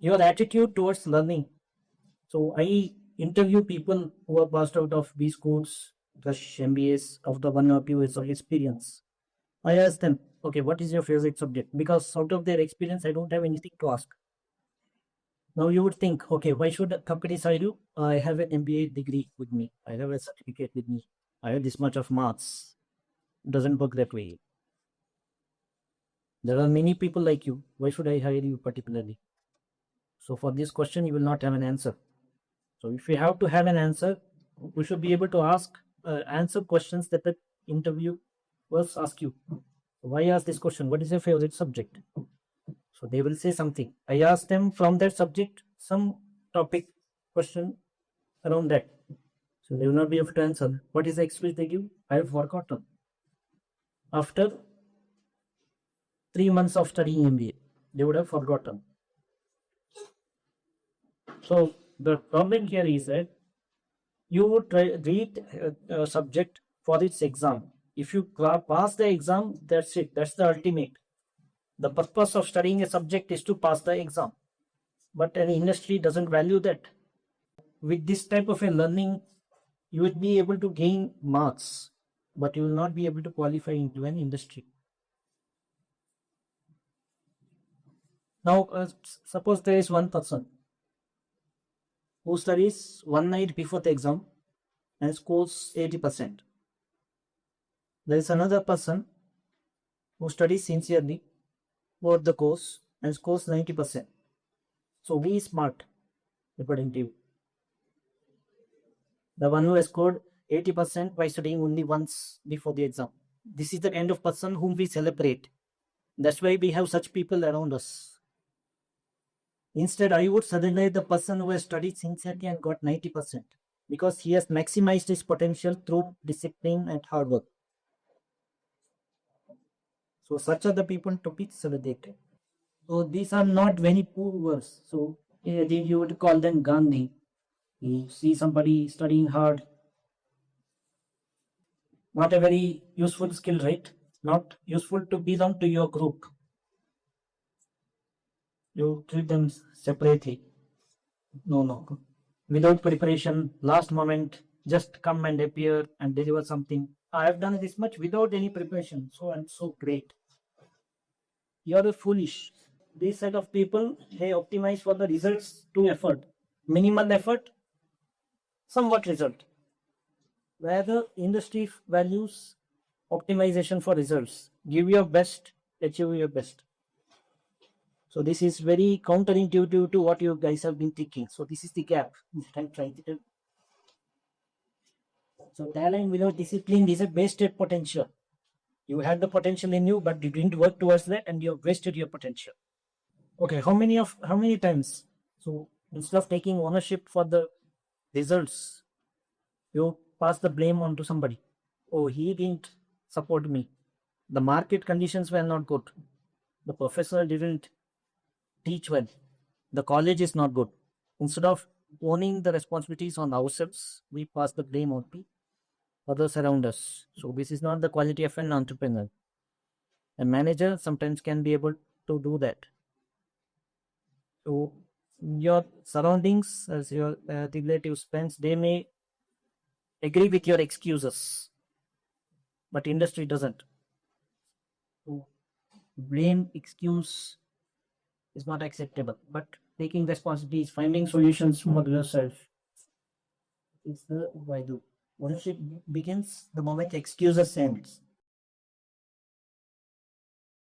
your attitude towards learning. So I interview people who are passed out of B schools, plus MBAs of the 1 or 2 years of experience. I ask them, okay, what is your favorite subject? Because out of their experience, I don't have anything to ask. Now you would think, okay, why should companies hire you? I have an MBA degree with me. I have a certificate with me. I have this much of marks. Doesn't work that way. There are many people like you. Why should I hire you particularly? So for this question, you will not have an answer. So if you have to have an answer, we should be able to answer questions that the interviewers ask you. Why ask this question? What is your favorite subject? So they will say something. I ask them from that subject some topic question around that. So they will not be able to answer. What is the excuse they give? I have forgotten. After 3 months of studying MBA, they would have forgotten. So the problem here is that you would read a subject for its exam. If you pass the exam, that's it. That's the ultimate. The purpose of studying a subject is to pass the exam. But an industry doesn't value that. With this type of a learning, you would be able to gain marks, but you will not be able to qualify into an industry. Now, suppose there is one person who studies one night before the exam and scores 80%. There is another person who studies sincerely throughout the course and scores 90%. So we is smart, according to you. The one who has scored 80% by studying only once before the exam. This is the kind of person whom we celebrate. That's why we have such people around us. Instead, I would celebrate the person who has studied sincerely and got 90% because he has maximized his potential through discipline and hard work. So such are the people to be celebrated. So these are not very poor words. So you would call them Gandhi. You see somebody studying hard. Not a very useful skill, right? Not useful to belong to your group. You treat them separately. No. Without preparation, last moment, just come and appear and deliver something. I have done this much without any preparation. So I'm so great. You're foolish. This set of people, they optimize for the results to effort. Minimal effort, somewhat result. Where the industry values optimization for results. Give your best, achieve your best. So this is very counterintuitive to what you guys have been thinking. So this is the gap that I'm trying to do. So talent without discipline is a wasted potential. You had the potential in you, but you didn't work towards that, and you have wasted your potential. Okay, how many times? So instead of taking ownership for the results, you pass the blame on to somebody. Oh, he didn't support me. The market conditions were not good. The professor didn't teach well. The college is not good. Instead of owning the responsibilities on ourselves, we pass the blame on the others around us. So this is not the quality of an entrepreneur. A manager sometimes can be able to do that. So your surroundings, as your relatives, friends, they may agree with your excuses, but industry doesn't. So blame, excuse is not acceptable, but taking responsibilities, finding solutions for yourself is the why do. Ownership begins the moment excuses ends.